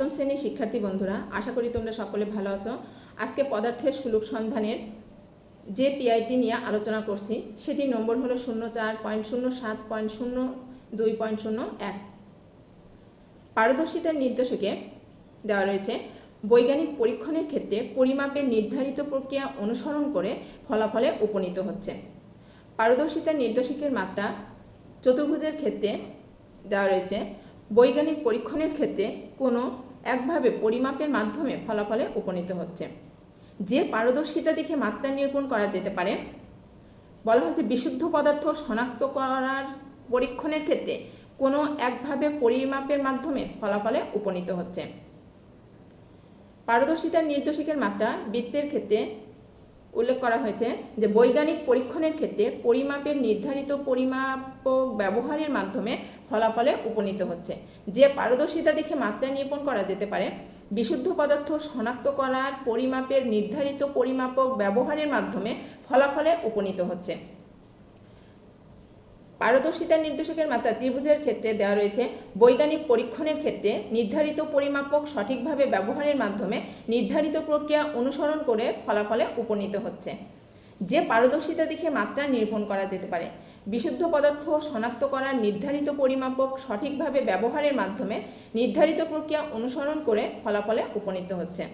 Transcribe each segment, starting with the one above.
সপ্তম শ্রেণীর শিক্ষার্থী বন্ধুরা, আশা করি তোমরা সকলে ভালো আছো। আজকে পদার্থের সুলুক সন্ধানের যে পিআইটি নিয়ে আলোচনা করছি সেটি নম্বর হলো 04.07.02.01। পারদর্শিতার নির্দেশকে দেওয়া রয়েছে বৈজ্ঞানিক পরীক্ষণের ক্ষেত্রে পরিমাপের নির্ধারিত প্রক্রিয়া অনুসরণ করে ফলাফলে উপনীত হচ্ছে। পারদর্শিতার নির্দেশকের মাত্রা চতুর্ভুজের ক্ষেত্রে দেওয়া রয়েছে বৈজ্ঞানিক পরীক্ষণের ক্ষেত্রে কোনো একভাবে পরিমাপের মাধ্যমে ফলাফলে উপনীত হচ্ছে। যে পারদর্শিতা দেখে মাত্রা নিরূপণ করা যেতে পারে বলা হচ্ছে বিশুদ্ধ পদার্থ শনাক্ত করার পরীক্ষণের ক্ষেত্রে কোনো একভাবে পরিমাপের মাধ্যমে ফলাফলে উপনীত হচ্ছে। পারদর্শিতার নির্দেশকের মাত্রা বৃত্তের ক্ষেত্রে উল্লেখ করা হয়েছে যে বৈজ্ঞানিক পরীক্ষণের ক্ষেত্রে পরিমাপের নির্ধারিত পরিমাপক ব্যবহারের মাধ্যমে ফলাফলে উপনীত হচ্ছে। যে পারদর্শিতা দেখে মাত্রা নিরূপণ করা যেতে পারে বিশুদ্ধ পদার্থ শনাক্ত করার পরিমাপের নির্ধারিত পরিমাপক ব্যবহারের মাধ্যমে ফলাফলে উপনীত হচ্ছে। পারদর্শিতার নির্দেশকের মাত্রা ত্রিভুজের ক্ষেত্রে দেওয়া রয়েছে বৈজ্ঞানিক পরীক্ষণের ক্ষেত্রে নির্ধারিত পরিমাপক সঠিকভাবে ব্যবহারের মাধ্যমে নির্ধারিত প্রক্রিয়া অনুসরণ করে ফলাফলে উপনীত হচ্ছে। যে পারদর্শিতা দেখে মাত্রা নিরূপণ করা যেতে পারে বিশুদ্ধ পদার্থ শনাক্ত করার নির্ধারিত পরিমাপক সঠিকভাবে ব্যবহারের মাধ্যমে নির্ধারিত প্রক্রিয়া অনুসরণ করে ফলাফলে উপনীত হচ্ছে।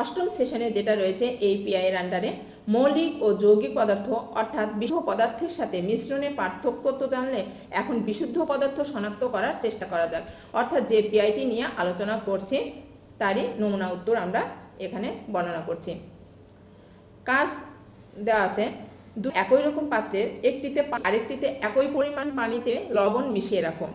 অষ্টম সেশনে যেটা রয়েছে এই পিআই এর আন্ডারে মৌলিক ও যৌগিক পদার্থ অর্থাৎ বিশুদ্ধ পদার্থের সাথে মিশ্রণের পার্থক্য তো জানলে, এখন বিশুদ্ধ পদার্থ শনাক্ত করার চেষ্টা করা যাক। অর্থাৎ যে পিআইটি নিয়ে আলোচনা করছি তারই নমুনা উত্তর আমরা এখানে বর্ণনা করছি। কাজ দেওয়া আছে একই রকম পাত্রের একটিতে আরেকটিতে একই পরিমাণ পানিতে লবণ মিশিয়ে রাখো।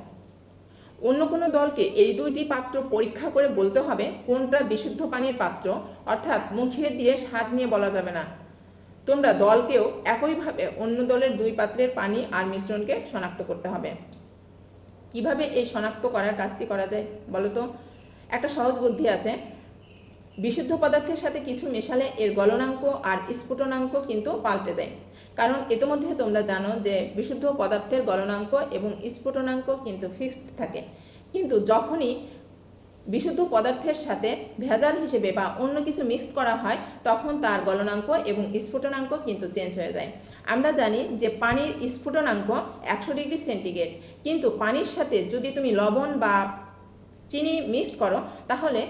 অন্য কোনো দলকে এই দুইটি পাত্র পরীক্ষা করে বলতে হবে কোনটা বিশুদ্ধ পানির পাত্র, অর্থাৎ মুখে দিয়ে স্বাদ নিয়ে বলা যাবে না। তোমরা দলকেও একইভাবে অন্য দলের দুই পাত্রের পানি আর মিশ্রণকে শনাক্ত করতে হবে। কিভাবে এই শনাক্ত করার কাজটি করা যায় বলো তো? একটা সহজ বুদ্ধি আছে। বিশুদ্ধ পদার্থের সাথে কিছু মেশালে এর গলনাঙ্ক আর স্ফুটনাঙ্ক কিন্তু পাল্টে যায়। কারণ ইতিমধ্যে তোমরা জানো যে বিশুদ্ধ পদার্থের গলনাঙ্ক এবং স্ফুটনাঙ্ক কিন্তু ফিক্সড থাকে, কিন্তু যখনই বিশুদ্ধ পদার্থের সাথে ভেজাল হিসেবে বা অন্য কিছু মিক্স করা হয় তখন তার গলনাঙ্ক এবং স্ফুটনাঙ্ক কিন্তু চেঞ্জ হয়ে যায়। আমরা জানি যে পানির স্ফুটনাঙ্ক 100 ডিগ্রি সেন্টিগ্রেড, কিন্তু পানির সাথে যদি তুমি লবণ বা চিনি মিক্সড করো তাহলে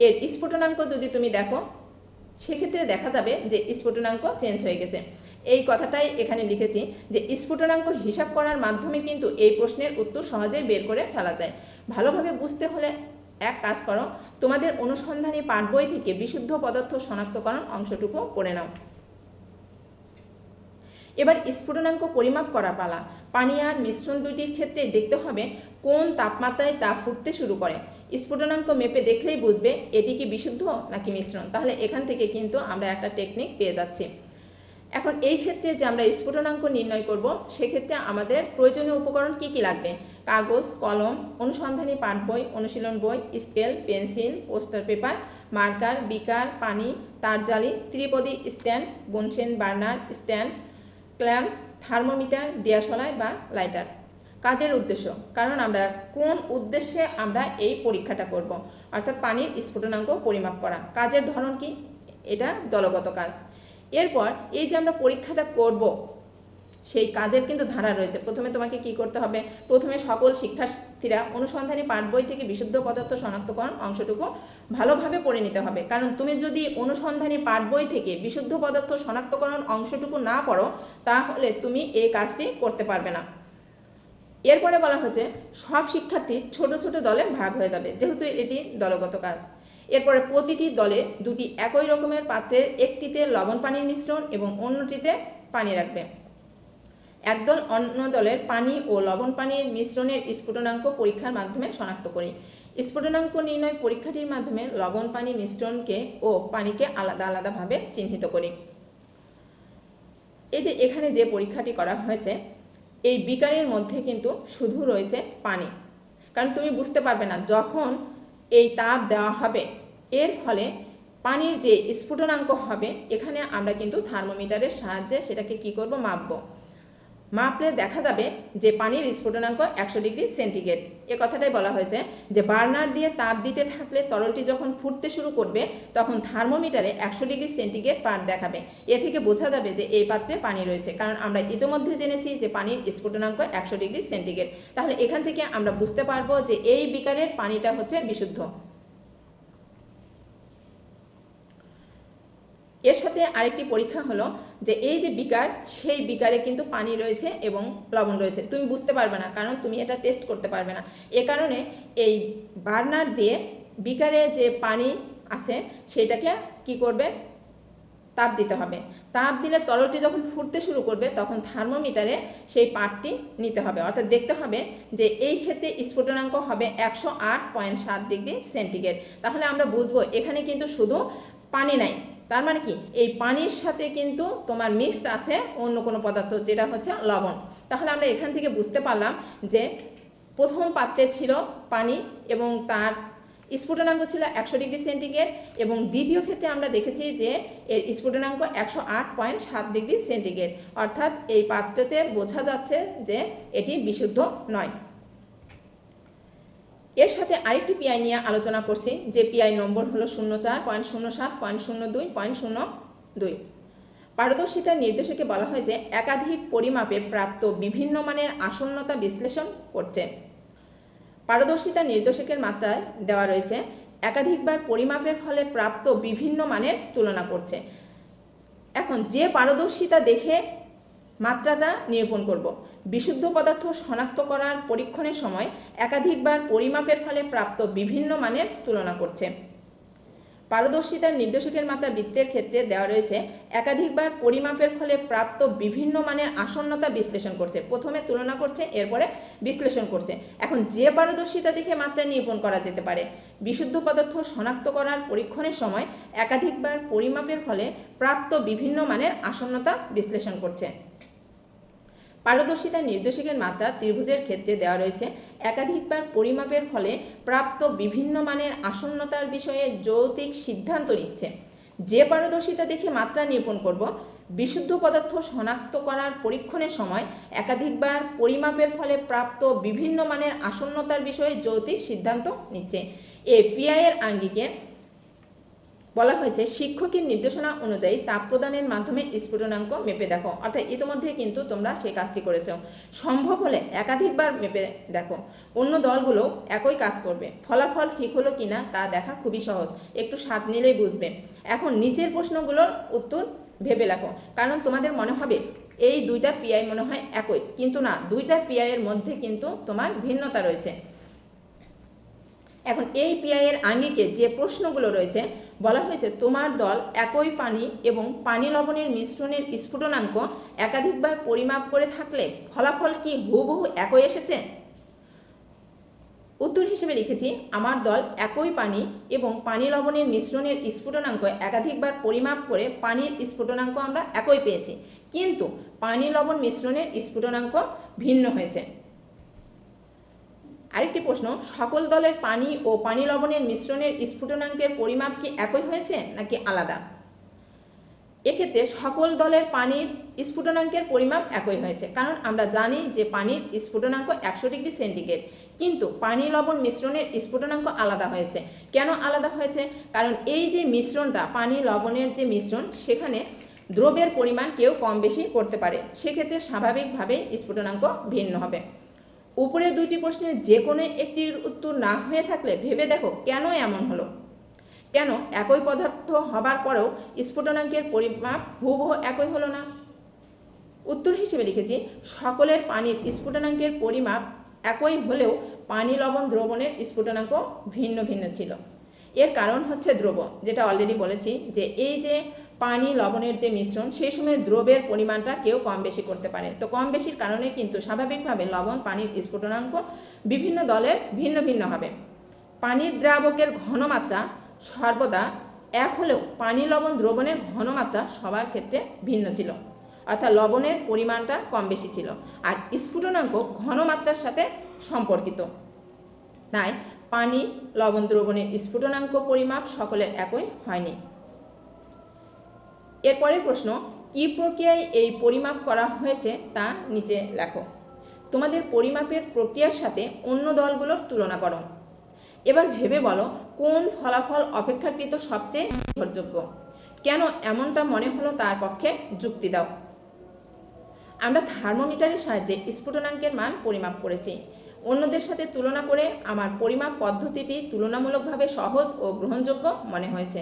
এর স্ফুটনাঙ্ক যদি তুমি দেখো সেক্ষেত্রে দেখা যাবে যে স্ফুটনাঙ্ক চেঞ্জ হয়ে গেছে। এই কথাটাই এখানে লিখেছি যে স্ফুটনাঙ্ক হিসাব করার মাধ্যমে কিন্তু এই প্রশ্নের উত্তর সহজেই বের করে ফেলা যায়। ভালোভাবে বুঝতে হলে এক কাজ করো, তোমাদের অনুসন্ধানী পাঠ বই থেকে বিশুদ্ধ পদার্থ শনাক্তকরণ অংশটুকু পড়ে নাও। এবার স্ফুটনাঙ্ক পরিমাপ করা পালা। পানি আর মিশ্রণ দুইটির ক্ষেত্রে দেখতে হবে কোন তাপমাত্রায় তা ফুটতে শুরু করে। স্ফুটনাঙ্ক মেপে দেখলেই বুঝবে এটি কি বিশুদ্ধ নাকি মিশ্রণ। তাহলে এখান থেকে কিন্তু আমরা একটা টেকনিক পেয়ে যাচ্ছি। এখন এই ক্ষেত্রে যে আমরা স্ফুটনাঙ্ক নির্ণয় করব সেক্ষেত্রে আমাদের প্রয়োজনীয় উপকরণ কি কি লাগবে? কাগজ, কলম, অনুসন্ধানী পাঠ বই, অনুশীলন বই, scale, pencil, poster paper, marker, beaker, পানি, তারজালি, ত্রিপদী stand, Bunsen burner stand, clamp, thermometer, দিয়াশলাই বা লাইটার। কাজের উদ্দেশ্য, কারণ আমরা কোন উদ্দেশ্যে আমরা এই পরীক্ষাটা করব, অর্থাৎ পানির স্ফুটনাঙ্ক পরিমাপ করা। কাজের ধরন কি? এটা দলগত কাজ। এরপর এই যে আমরা পরীক্ষাটা করব সেই কাজের কিন্তু ধারা রয়েছে। প্রথমে তোমাকে কি করতে হবে? প্রথমে সকল শিক্ষার্থীরা অনুসন্ধানী পাঠ বই থেকে বিশুদ্ধ পদার্থ শনাক্তকরণ অংশটুকু ভালোভাবে পড়ে নিতে হবে। কারণ তুমি যদি অনুসন্ধানী পাঠ বই থেকে বিশুদ্ধ পদার্থ শনাক্তকরণ অংশটুকু না পড়ো তাহলে তুমি এই কাজটি করতে পারবে না। এরপরে বলা হচ্ছে সব শিক্ষার্থী ছোট ছোট দলে ভাগ হয়ে যাবে, যেহেতু এটি দলগত কাজ। এরপরে প্রতিটি দলে দুটি একই রকমের পাত্রের একটিতে লবণ পানির মিশ্রণ এবং অন্যটিতে পানি রাখবে। একদল অন্য দলের পানি ও লবণ পানির মিশ্রণের স্ফুটনাঙ্ক পরীক্ষার মাধ্যমে শনাক্ত করি। স্ফুটনাঙ্ক নির্ণয় পরীক্ষাটির মাধ্যমে লবণ পানি মিশ্রণকে ও পানিকে আলাদা আলাদাভাবে চিহ্নিত করি। এই যে এখানে যে পরীক্ষাটি করা হয়েছে এই বিকারের মধ্যে কিন্তু শুধু রয়েছে পানি, কারণ তুমি বুঝতে পারবে না যখন এই তাপ দেওয়া হবে এর ফলে পানির যে স্ফুটনাঙ্ক হবে এখানে আমরা কিন্তু থার্মোমিটারের সাহায্যে সেটাকে কি করব? মাপব। মাপলে দেখা যাবে যে পানির স্ফুটনাঙ্ক 100 ডিগ্রি সেন্টিগ্রেড। এ কথাটাই বলা হয়েছে যে বার্নার দিয়ে তাপ দিতে থাকলে তরলটি যখন ফুটতে শুরু করবে তখন থার্মোমিটারে 100 ডিগ্রি সেন্টিগ্রেড পাঠ দেখাবে। এ থেকে বোঝা যাবে যে এই পাত্রে পানি রয়েছে, কারণ আমরা ইতিমধ্যে জেনেছি যে পানির স্ফুটনাঙ্ক 100 ডিগ্রি সেন্টিগ্রেড। তাহলে এখান থেকে আমরা বুঝতে পারবো যে এই বিকারের পানিটা হচ্ছে বিশুদ্ধ। এর সাথে আরেকটি পরীক্ষা হলো যে এই যে বিকার, সেই বিকারে কিন্তু পানি রয়েছে এবং লবণ রয়েছে। তুমি বুঝতে পারবে না, কারণ তুমি এটা টেস্ট করতে পারবে না। এ কারণে এই বার্নার দিয়ে বিকারে যে পানি আছে সেটাকে কি করবে, তাপ দিতে হবে। তাপ দিলে তরলটি যখন ফুটতে শুরু করবে তখন থার্মোমিটারে সেই পাঠটি নিতে হবে, অর্থাৎ দেখতে হবে যে এই ক্ষেত্রে স্ফুটনাঙ্ক হবে 108.7 ডিগ্রি সেন্টিগ্রেড। তাহলে আমরা বুঝবো এখানে কিন্তু শুধু পানি নাই, তার মানে কি এই পানির সাথে কিন্তু তোমার মিক্সড আছে অন্য কোনো পদার্থ, যেটা হচ্ছে লবণ। তাহলে আমরা এখান থেকে বুঝতে পারলাম যে প্রথম পাত্রে ছিল পানি এবং তার স্ফুটনাঙ্ক ছিল 100 ডিগ্রি সেন্টিগ্রেড, এবং দ্বিতীয় ক্ষেত্রে আমরা দেখেছি যে এর স্ফুটনাঙ্ক 108.7 ডিগ্রি সেন্টিগ্রেড, অর্থাৎ এই পাত্রতে বোঝা যাচ্ছে যে এটি বিশুদ্ধ নয়। এর সাথে আরেকটি পিআই নিয়ে আলোচনা করছি, যে পিআই নম্বর হলো 04.07.02.02। পারদর্শিতার নির্দেশকে বলা হয় যে একাধিক পরিমাপে প্রাপ্ত বিভিন্ন মানের আসন্নতা বিশ্লেষণ করছে। পারদর্শিতার নির্দেশকের মাত্রায় দেওয়া রয়েছে একাধিকবার পরিমাপের ফলে প্রাপ্ত বিভিন্ন মানের তুলনা করছে। এখন যে পারদর্শিতা দেখে মাত্রাটা নিরূপণ করব, বিশুদ্ধ পদার্থ শনাক্ত করার পরীক্ষণের সময় একাধিকবার পরিমাপের ফলে প্রাপ্ত বিভিন্ন মানের তুলনা করছে। পারদর্শিতার নির্দেশকের মাত্রা বৃত্তের ক্ষেত্রে দেওয়া রয়েছে একাধিকবার পরিমাপের ফলে প্রাপ্ত বিভিন্ন মানের আসন্নতা বিশ্লেষণ করছে। প্রথমে তুলনা করছে, এরপরে বিশ্লেষণ করছে। এখন যে পারদর্শিতা দেখে মাত্রা নিরূপণ করা যেতে পারে, বিশুদ্ধ পদার্থ শনাক্ত করার পরীক্ষণের সময় একাধিকবার পরিমাপের ফলে প্রাপ্ত বিভিন্ন মানের আসন্নতা বিশ্লেষণ করছে। পারদর্শিতার নির্দেশকের মাত্রা ত্রিভুজের ক্ষেত্রে দেওয়া রয়েছে একাধিকবার পরিমাপের ফলে প্রাপ্ত বিভিন্ন মানের আসন্নতার বিষয়ে যৌক্তিক সিদ্ধান্ত নিচ্ছে। যে পারদর্শিতা দেখে মাত্রা নিরূপণ করব, বিশুদ্ধ পদার্থ শনাক্ত করার পরীক্ষণের সময় একাধিকবার পরিমাপের ফলে প্রাপ্ত বিভিন্ন মানের আসন্নতার বিষয়ে যৌক্তিক সিদ্ধান্ত নিচ্ছে। এই পিআইয়ের আঙ্গিকে বলা হয়েছে শিক্ষকের নির্দেশনা অনুযায়ী তাপ প্রদানের মাধ্যমে স্ফুটনাঙ্ক মেপে দেখো। অর্থাৎ ইতিমধ্যে কিন্তু তোমরা সেই কাজটি করেছ। সম্ভব হলে একাধিকবার মেপে দেখো, অন্য দলগুলো একই কাজ করবে। ফলাফল ঠিক হলো কিনা তা দেখা খুবই সহজ, একটু স্বাদ নিলেই বুঝবে। এখন নিচের প্রশ্নগুলোর উত্তর ভেবে লেখো, কারণ তোমাদের মনে হবে এই দুইটা পিআই মনে হয় একই, কিন্তু না, দুইটা পিআইয়ের মধ্যে কিন্তু তোমার ভিন্নতা রয়েছে। এখন এই পিআইয়ের আঙ্গিকে যে প্রশ্নগুলো রয়েছে, বলা হয়েছে তোমার দল একই পানি এবং পানি লবণের মিশ্রণের স্ফুটনাঙ্ক একাধিকবার পরিমাপ করে থাকলে ফলাফল কি হুবহু একই এসেছে? উত্তর হিসেবে লিখেছি আমার দল একই পানি এবং পানি লবণের মিশ্রণের স্ফুটনাঙ্ক একাধিকবার পরিমাপ করে পানির স্ফুটনাঙ্ক আমরা একই পেয়েছি, কিন্তু পানি লবণ মিশ্রণের স্ফুটনাঙ্ক ভিন্ন হয়েছে। আরেকটি প্রশ্ন, সকল দলের পানি ও পানি লবণের মিশ্রণের স্ফুটনাঙ্কের পরিমাপ কি একই হয়েছে নাকি আলাদা? এক্ষেত্রে সকল দলের পানির স্ফুটনাঙ্কের পরিমাপ একই হয়েছে, কারণ আমরা জানি যে পানির স্ফুটনাঙ্ক 100 ডিগ্রি সেন্টিগ্রেড, কিন্তু পানি লবণ মিশ্রণের স্ফুটনাঙ্ক আলাদা হয়েছে। কেন আলাদা হয়েছে? কারণ এই যে মিশ্রণটা, পানি লবণের যে মিশ্রণ, সেখানে দ্রব্যের পরিমাণ কেউ কম বেশি করতে পারে, সেক্ষেত্রে স্বাভাবিকভাবেই স্ফুটনাঙ্ক ভিন্ন হবে। উপরের দুইটি প্রশ্নের যে কোনো একটির উত্তর না হয়ে থাকলে ভেবে দেখো কেন এমন হলো। কেন একই পদার্থ হবার পরেও স্ফুটনাঙ্কের পরিমাপ হুবহু একই হলো না? উত্তর হিসেবে লিখেছি সকলের পানির স্ফুটনাঙ্কের পরিমাপ একই হলেও পানি লবণ দ্রবণের স্ফুটনাঙ্ক ভিন্ন ভিন্ন ছিল। এর কারণ হচ্ছে দ্রব্য, যেটা অলরেডি বলেছি যে এই যে পানি লবণের যে মিশ্রণ, সেই সময় দ্রব্যের পরিমাণটা কেউ কম বেশি করতে পারে। তো কম বেশির কারণে কিন্তু স্বাভাবিকভাবে লবণ পানির স্ফুটনাঙ্ক বিভিন্ন দলের ভিন্ন ভিন্ন হবে। পানির দ্রাবকের ঘনমাত্রা সর্বদা এক হলেও পানি লবণ দ্রবণের ঘনমাত্রা সবার ক্ষেত্রে ভিন্ন ছিল, অর্থাৎ লবণের পরিমাণটা কম বেশি ছিল, আর স্ফুটনাঙ্ক ঘনমাত্রার সাথে সম্পর্কিত। তাই পানি লবণ দ্রবণের স্ফুটনাঙ্ক পরিমাপ সকলের একই হয়নি। এরপরের প্রশ্ন, কী প্রক্রিয়ায় এই পরিমাপ করা হয়েছে তা নিচে লেখো। তোমাদের পরিমাপের প্রক্রিয়ার সাথে অন্য দলগুলোর তুলনা করো। এবার ভেবে বলো কোন ফলাফল অপেক্ষাকৃত সবচেয়ে নির্ভরযোগ্য, কেন এমনটা মনে হলো তার পক্ষে যুক্তি দাও। আমরা থার্মোমিটারের সাহায্যে স্ফুটনাঙ্কের মান পরিমাপ করেছি। অন্যদের সাথে তুলনা করে আমার পরিমাপ পদ্ধতিটি তুলনামূলকভাবে সহজ ও গ্রহণযোগ্য মনে হয়েছে,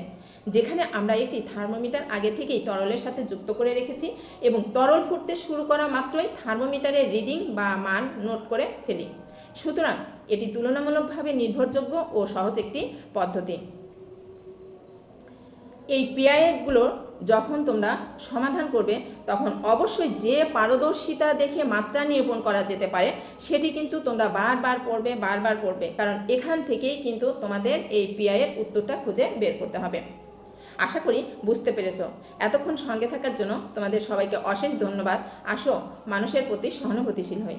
যেখানে আমরা একটি থার্মোমিটার আগে থেকেই তরলের সাথে যুক্ত করে রেখেছি এবং তরল ফুটতে শুরু করা মাত্রই থার্মোমিটারের রিডিং বা মান নোট করে ফেলি। সুতরাং এটি তুলনামূলকভাবে নির্ভরযোগ্য ও সহজ একটি পদ্ধতি। এই পিআইএফগুলো যখন তোমরা সমাধান করবে তখন অবশ্যই যে পারদর্শিতা দেখে মাত্রা নিরূপণ করা যেতে পারে সেটি কিন্তু তোমরা বারবার পড়বে, কারণ এখান থেকেই কিন্তু তোমাদের এই পিআইএর উত্তরটা খুঁজে বের করতে হবে। আশা করি বুঝতে পেরেছ। এতক্ষণ সঙ্গে থাকার জন্য তোমাদের সবাইকে অশেষ ধন্যবাদ। আসো মানুষের প্রতি সহানুভূতিশীল হই।